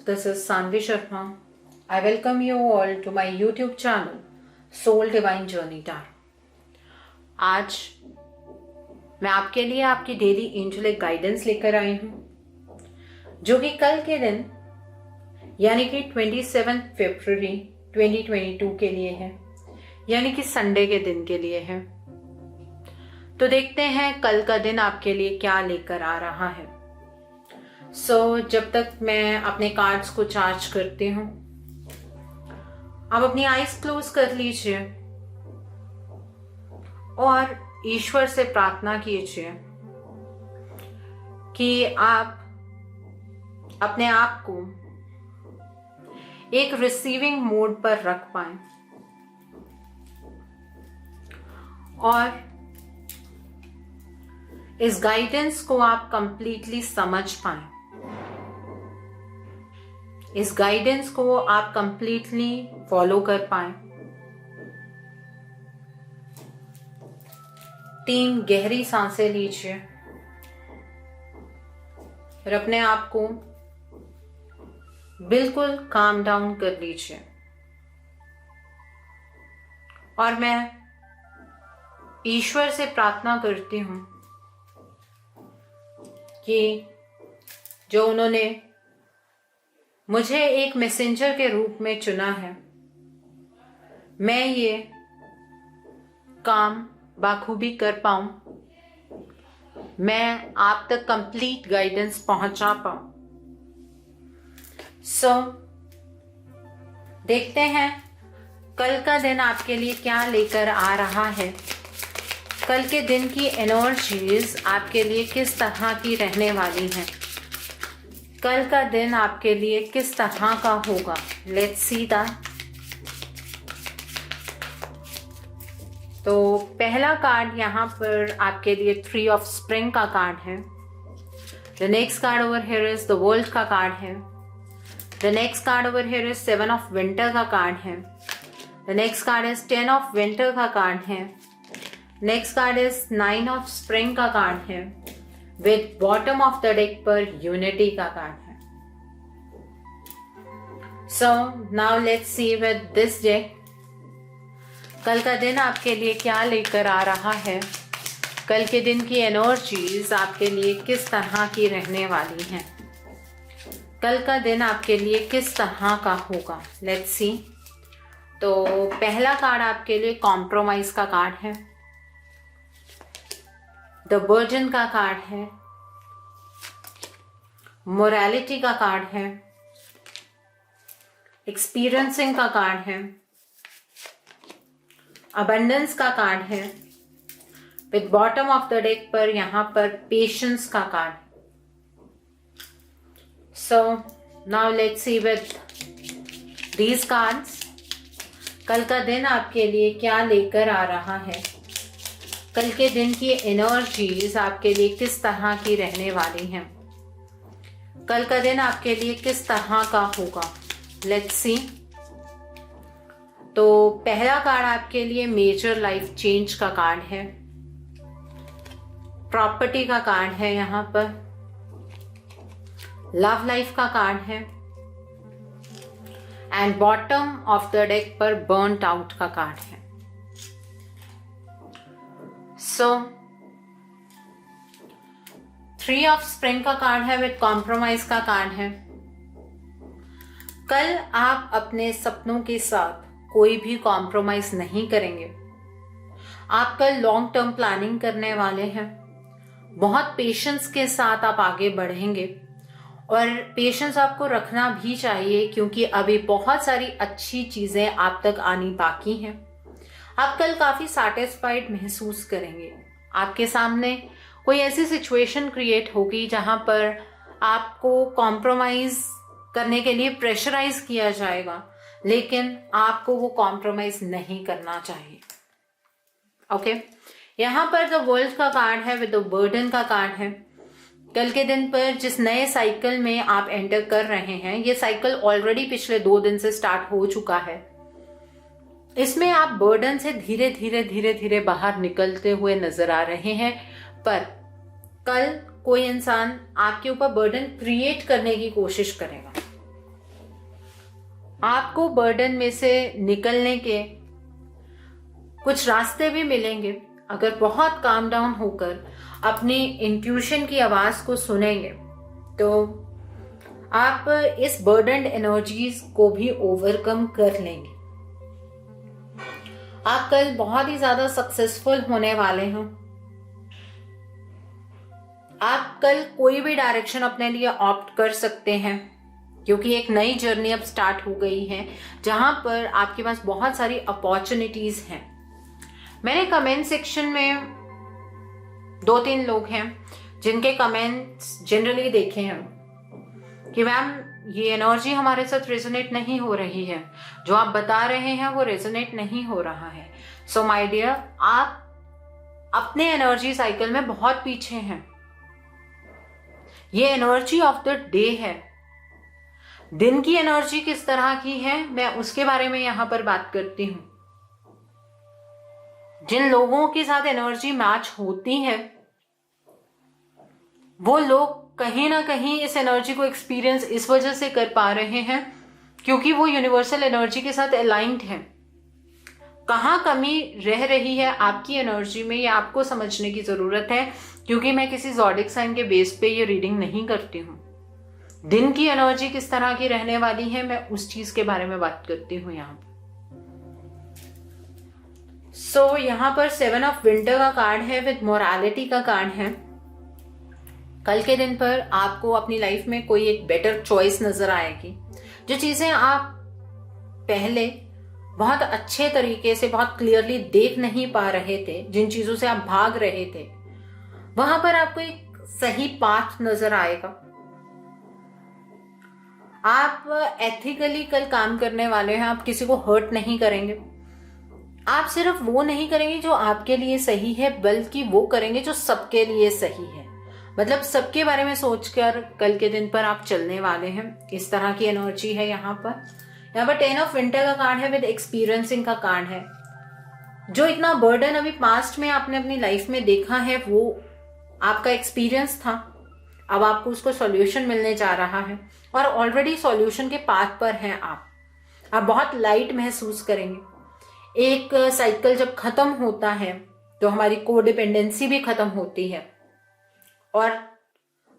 this is Sanvi Sharma. I welcome you all to my YouTube channel, Soul Divine Journey Tarot. आज मैं आपके लिए आपकी daily angelic guidance लेकर आई हूँ, जो कि कल के दिन यानी कि 27 फरवरी 2022 के लिए है, यानी कि संडे के दिन के लिए है। तो देखते हैं कल का दिन आपके लिए क्या लेकर आ रहा है। जब तक मैं अपने कार्ड्स को चार्ज करती हूँ, आप अपनी आईज क्लोज कर लीजिए और ईश्वर से प्रार्थना कीजिए कि आप अपने आप को एक रिसीविंग मोड पर रख पाएं और इस गाइडेंस को आप कंप्लीटली समझ पाएं। इस गाइडेंस को आप कंप्लीटली फॉलो कर पाएं। 3 गहरी सांसें लीजिए और अपने आप को बिल्कुल काम डाउन कर लीजिए। और मैं ईश्वर से प्रार्थना करती हूं कि जो उन्होंने मुझे एक मैसेंजर के रूप में चुना है, मैं ये काम बाखूबी कर पाऊं, मैं आप तक कंप्लीट गाइडेंस पहुंचा पाऊं। देखते हैं कल का दिन आपके लिए क्या लेकर आ रहा है। कल के दिन की एनर्जीज आपके लिए किस तरह की रहने वाली हैं। कल का दिन आपके लिए किस तरह का होगा। Let's see that. तो पहला कार्ड यहाँ पर आपके लिए 3 ऑफ स्प्रिंग का कार्ड है। The next card over here is the world का कार्ड है। The next card over here is 7 of winter का कार्ड है। The next card is 10 of winter का कार्ड है। Next card is 9 of spring का card है, with bottom of the deck पर unity का कार्ड है। So now let's see with this deck कल का दिन आपके लिए क्या लेकर आ रहा है। कल के दिन की एनर्जीज आपके लिए किस तरह की रहने वाली हैं। कल का दिन आपके लिए किस तरह का होगा। Let's see. तो पहला कार्ड आपके लिए कॉम्प्रोमाइज का कार्ड है। द बर्डन का कार्ड है। मोरालिटी का कार्ड है। एक्सपीरियंसिंग का कार्ड है। अबंडेंस का कार्ड है, with bottom of the deck पर यहां पर पेशेंस का card. So now let's see with these cards कल का दिन आपके लिए क्या लेकर आ रहा है। कल के दिन की एनर्जीज आपके लिए किस तरह की रहने वाली हैं। कल का दिन आपके लिए किस तरह का होगा। Let's see. तो पहला कार्ड आपके लिए मेजर लाइफ चेंज का कार्ड है। प्रॉपर्टी का कार्ड है, यहाँ पर लव लाइफ का कार्ड है and bottom of the deck पर बर्न्ड आउट का कार्ड है। सो 3 ऑफ स्प्रिंग का कार्ड है, विद कॉम्प्रोमाइज का कार्ड है। कल आप अपने सपनों के साथ कोई भी कॉम्प्रोमाइज नहीं करेंगे। आप कल लॉन्ग टर्म प्लानिंग करने वाले हैं। बहुत पेशेंस के साथ आप आगे बढ़ेंगे और पेशेंस आपको रखना भी चाहिए, क्योंकि अभी बहुत सारी अच्छी चीजें आप तक आनी बाकी हैं। आप कल काफी सैटिस्फाइड महसूस करेंगे। आपके सामने कोई ऐसी सिचुएशन क्रिएट होगी जहां पर आपको कॉम्प्रोमाइज करने के लिए प्रेशराइज किया जाएगा, लेकिन आपको वो कॉम्प्रोमाइज नहीं करना चाहिए। ओके। यहाँ पर द वर्ल्ड का कार्ड है, विद द बर्डन का कार्ड है। कल के दिन पर जिस नए साइकिल में आप एंटर कर रहे हैं, ये साइकिल ऑलरेडी पिछले 2 दिन से स्टार्ट हो चुका है। इसमें आप बर्डन से धीरे धीरे बाहर निकलते हुए नजर आ रहे हैं, पर कल कोई इंसान आपके ऊपर बर्डन क्रिएट करने की कोशिश करेगा। आपको बर्डन में से निकलने के कुछ रास्ते भी मिलेंगे अगर बहुत काम डाउन होकर अपनी इंट्यूशन की आवाज को सुनेंगे, तो आप इस बर्डन एनर्जीज को भी ओवरकम कर लेंगे। आप कल बहुत ही ज्यादा सक्सेसफुल होने वाले हैं। आप कल कोई भी डायरेक्शन अपने लिए ऑप्ट कर सकते हैं, क्योंकि एक नई जर्नी अब स्टार्ट हो गई है जहां पर आपके पास बहुत सारी अपॉर्चुनिटीज हैं। मैंने कमेंट सेक्शन में 2-3 लोग हैं जिनके कमेंट्स जनरली देखे हैं कि मैम ये एनर्जी हमारे साथ रेजोनेट नहीं हो रही है, जो आप बता रहे हैं वो रेजोनेट नहीं हो रहा है। सो माय डियर, आप अपने एनर्जी साइकिल में बहुत पीछे हैं। ये एनर्जी ऑफ द डे है। दिन की एनर्जी किस तरह की है मैं उसके बारे में यहां पर बात करती हूं। जिन लोगों के साथ एनर्जी मैच होती है वो लोग कहीं ना कहीं इस एनर्जी को एक्सपीरियंस इस वजह से कर पा रहे हैं क्योंकि वो यूनिवर्सल एनर्जी के साथ अलाइंड है। कहाँ कमी रह रही है आपकी एनर्जी में, ये आपको समझने की जरूरत है, क्योंकि मैं किसी ज़ोडिक साइन के बेस पे ये रीडिंग नहीं करती हूँ। दिन की एनर्जी किस तरह की रहने वाली है मैं उस चीज के बारे में बात करती हूँ यहाँ पर। सो यहाँ पर 7 ऑफ विंटर का कार्ड है विद मोरालिटी का कार्ड है। कल के दिन पर आपको अपनी लाइफ में कोई एक बेटर चॉइस नजर आएगी। जो चीजें आप पहले बहुत अच्छे तरीके से बहुत क्लियरली देख नहीं पा रहे थे, जिन चीजों से आप भाग रहे थे, वहां पर आपको एक सही पाथ नजर आएगा। आप एथिकली कल काम करने वाले हैं। आप किसी को हर्ट नहीं करेंगे। आप सिर्फ वो नहीं करेंगे जो आपके लिए सही है, बल्कि वो करेंगे जो सबके लिए सही है। मतलब सबके बारे में सोचकर कल के दिन पर आप चलने वाले हैं। इस तरह की एनर्जी है यहाँ पर। 10 ऑफ विंटर का कार्ड है विद एक्सपीरियंसिंग का कार्ड है। जो इतना बर्डन अभी पास्ट में आपने अपनी लाइफ में देखा है वो आपका एक्सपीरियंस था। अब आपको उसको सॉल्यूशन मिलने जा रहा है और ऑलरेडी सॉल्यूशन के पाथ पर हैं आप बहुत लाइट महसूस करेंगे। एक साइकिल जब खत्म होता है तो हमारी कोडिपेंडेंसी भी खत्म होती है और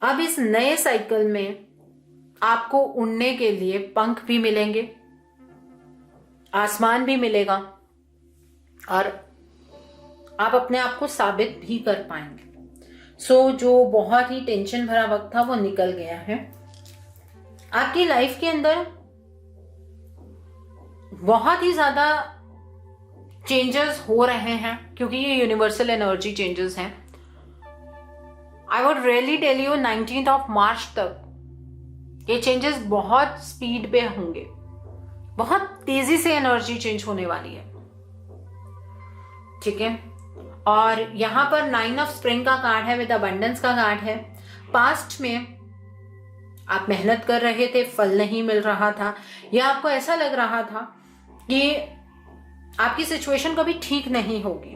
अब इस नए साइकिल में आपको उड़ने के लिए पंख भी मिलेंगे, आसमान भी मिलेगा और आप अपने आप को साबित भी कर पाएंगे। सो जो बहुत ही टेंशन भरा वक्त था वो निकल गया है। आपकी लाइफ के अंदर बहुत ही ज्यादा चेंजेस हो रहे हैं क्योंकि ये यूनिवर्सल एनर्जी चेंजेस हैं। I would really tell you 19 of March तक ये चेंजेस बहुत स्पीड पे होंगे। बहुत तेजी से एनर्जी चेंज होने वाली है, ठीक है। और यहां पर 9 ऑफ स्प्रिंग का कार्ड है विद अबंडेंस का कार्ड है। पास्ट में आप मेहनत कर रहे थे, फल नहीं मिल रहा था, या आपको ऐसा लग रहा था कि आपकी सिचुएशन कभी ठीक नहीं होगी।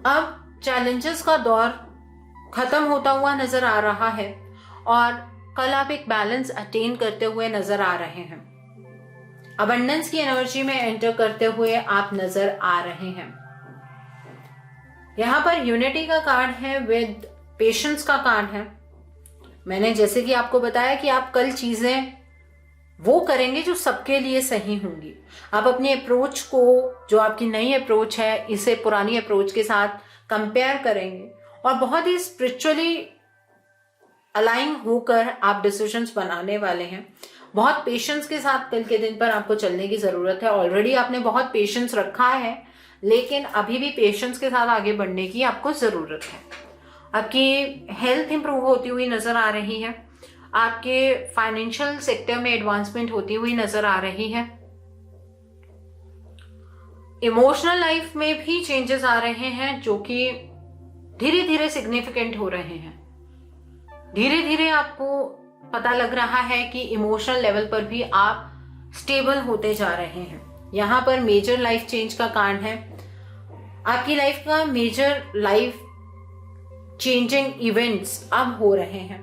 अब चैलेंजेस का दौर खत्म होता हुआ नजर आ रहा है और कल आप एक बैलेंस अटेन करते हुए नजर आ रहे हैं। अबंडेंस की एनर्जी में एंटर करते हुए आप नजर आ रहे हैं। यहां पर यूनिटी का कार्ड है विद पेशेंस का कार्ड है। मैंने जैसे कि आपको बताया कि आप कल चीजें वो करेंगे जो सबके लिए सही होंगी। आप अपनी अप्रोच को, जो आपकी नई अप्रोच है, इसे पुरानी अप्रोच के साथ कंपेयर करेंगे और बहुत ही स्पिरिचुअली अलाइन होकर आप डिसीजंस बनाने वाले हैं। बहुत पेशेंस के साथ कल के दिन पर आपको चलने की जरूरत है। ऑलरेडी आपने बहुत पेशेंस रखा है, लेकिन अभी भी पेशेंस के साथ आगे बढ़ने की आपको जरूरत है। आपकी हेल्थ इंप्रूव होती हुई नजर आ रही है। आपके फाइनेंशियल सेक्टर में एडवांसमेंट होती हुई नजर आ रही है। इमोशनल लाइफ में भी चेंजेस आ रहे हैं जो कि धीरे धीरे सिग्निफिकेंट हो रहे हैं। धीरे धीरे आपको पता लग रहा है कि इमोशनल लेवल पर भी आप स्टेबल होते जा रहे हैं। यहां पर मेजर लाइफ चेंज का कार्ड है। आपकी लाइफ का मेजर लाइफ चेंजिंग इवेंट्स अब हो रहे हैं।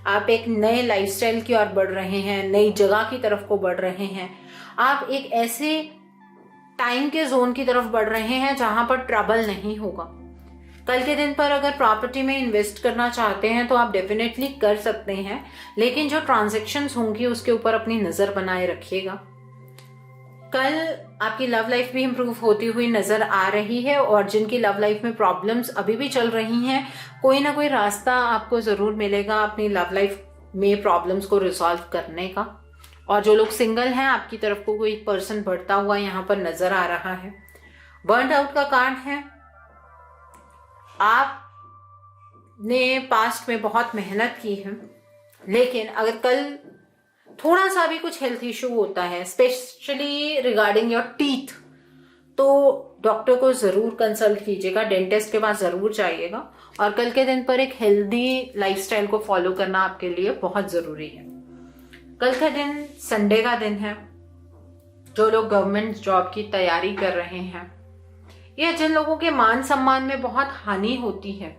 आप एक नए लाइफस्टाइल की ओर बढ़ रहे हैं, नई जगह की तरफ को बढ़ रहे हैं, आप एक ऐसे टाइम के जोन की तरफ बढ़ रहे हैं जहां पर ट्रबल नहीं होगा। कल के दिन पर अगर प्रॉपर्टी में इन्वेस्ट करना चाहते हैं तो आप डेफिनेटली कर सकते हैं, लेकिन जो ट्रांजैक्शंस होंगी उसके ऊपर अपनी नजर बनाए रखिएगा। कल आपकी लव लाइफ भी इंप्रूव होती हुई नजर आ रही है, और जिनकी लव लाइफ में प्रॉब्लम्स अभी भी चल रही हैं, कोई ना कोई रास्ता आपको जरूर मिलेगा अपनी लव लाइफ में प्रॉब्लम्स को रिजॉल्व करने का। और जो लोग सिंगल हैं, आपकी तरफ को कोई पर्सन बढ़ता हुआ यहाँ पर नजर आ रहा है। बर्न आउट का कार्ड है। आपने पास्ट में बहुत मेहनत की है, लेकिन अगर कल थोड़ा सा भी कुछ हेल्थ इशू होता है, स्पेशली रिगार्डिंग योर टीथ, तो डॉक्टर को जरूर कंसल्ट कीजिएगा, डेंटिस्ट के पास जरूर जाइएगा। और कल के दिन पर एक हेल्दी लाइफस्टाइल को फॉलो करना आपके लिए बहुत जरूरी है। कल का दिन संडे का दिन है। जो लोग गवर्नमेंट जॉब की तैयारी कर रहे हैं, या जिन लोगों के मान सम्मान में बहुत हानि होती है,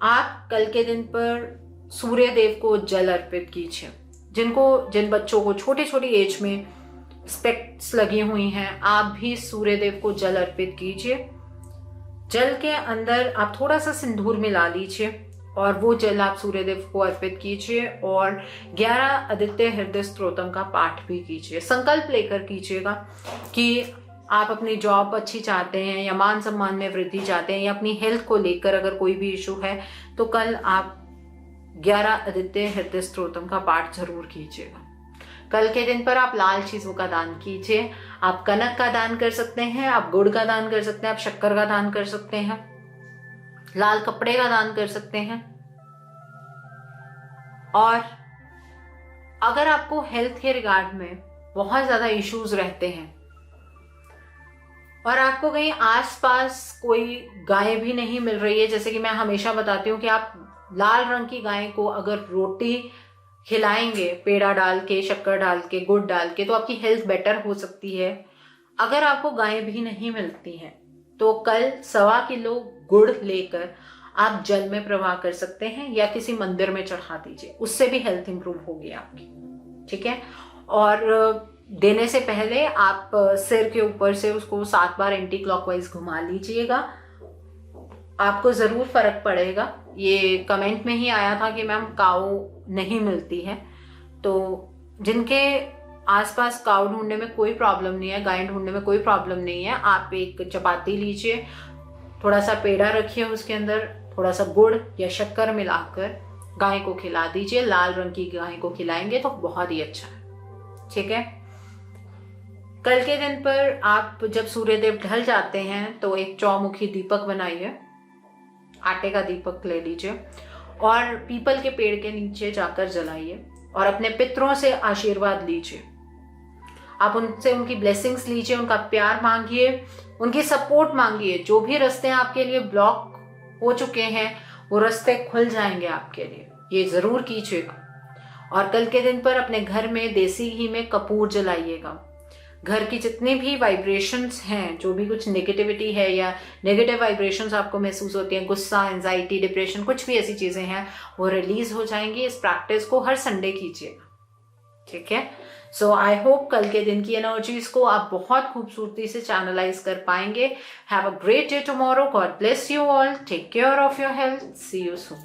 आप कल के दिन पर सूर्य देव को जल अर्पित कीजिए। जिन बच्चों को छोटी छोटी एज में स्पेक्ट्स लगी हुई हैं, आप भी सूर्य देव को जल अर्पित कीजिए। जल के अंदर आप थोड़ा सा सिंदूर मिला लीजिए और वो जल आप सूर्य देव को अर्पित कीजिए, और 11 आदित्य हृदय स्तोत्रम का पाठ भी कीजिए। संकल्प लेकर कीजिएगा कि आप अपनी जॉब अच्छी चाहते हैं, या मान सम्मान में वृद्धि चाहते हैं, या अपनी हेल्थ को लेकर अगर कोई भी इशू है, तो कल आप 11 आदित्य हृदय स्तोत्रम का पाठ जरूर कीजिएगा। कल के दिन पर आप लाल चीजों का दान कीजिए। आप कनक का दान कर सकते हैं, आप गुड़ का दान कर सकते हैं, आप शक्कर का दान कर सकते हैं, लाल कपड़े का दान कर सकते हैं। और अगर आपको हेल्थ के रिगार्ड में बहुत ज्यादा इश्यूज रहते हैं, और आपको कहीं आसपास कोई गाय भी नहीं मिल रही है, जैसे कि मैं हमेशा बताती हूँ कि आप लाल रंग की गाय को अगर रोटी खिलाएंगे, पेड़ा डाल के, शक्कर डाल के, गुड़ डाल के, तो आपकी हेल्थ बेटर हो सकती है। अगर आपको गाय भी नहीं मिलती हैं, तो कल 1.25 किलो गुड़ लेकर आप जल में प्रवाह कर सकते हैं, या किसी मंदिर में चढ़ा दीजिए, उससे भी हेल्थ इंप्रूव होगी आपकी। ठीक है। और देने से पहले आप सिर के ऊपर से उसको 7 बार एंटी क्लॉकवाइज घुमा लीजिएगा, आपको जरूर फर्क पड़ेगा। ये कमेंट में ही आया था कि मैम काऊ नहीं मिलती है, तो जिनके आसपास काऊ ढूंढने में कोई प्रॉब्लम नहीं है, गाय ढूंढने में कोई प्रॉब्लम नहीं है, आप एक चपाती लीजिए, थोड़ा सा पेड़ा रखिए, उसके अंदर थोड़ा सा गुड़ या शक्कर मिलाकर गाय को खिला दीजिए। लाल रंग की गाय को खिलाएंगे तो बहुत ही अच्छा है। ठीक है। कल के दिन पर आप जब सूर्यदेव ढल जाते हैं, तो एक चौमुखी दीपक बनाइए, आटे का दीपक ले लीजिए, और पीपल के पेड़ के नीचे जाकर जलाइए, और अपने पितरों से आशीर्वाद लीजिए। आप उनसे उनकी ब्लेसिंग्स लीजिए, उनका प्यार मांगिए, उनकी सपोर्ट मांगिए। जो भी रास्ते आपके लिए ब्लॉक हो चुके हैं, वो रास्ते खुल जाएंगे आपके लिए, ये जरूर कीजिएगा। और कल के दिन पर अपने घर में देसी घी में कपूर जलाइएगा। घर की जितनी भी वाइब्रेशंस हैं, जो भी कुछ नेगेटिविटी है या नेगेटिव वाइब्रेशंस आपको महसूस होती हैं, गुस्सा, एंजाइटी, डिप्रेशन, कुछ भी ऐसी चीजें हैं, वो रिलीज हो जाएंगी। इस प्रैक्टिस को हर संडे कीजिएगा। ठीक है। सो आई होप कल के दिन की एनर्जीज को आप बहुत खूबसूरती से चैनलाइज कर पाएंगे। Have a great day tomorrow. God bless you all. Take care of your health. See you soon.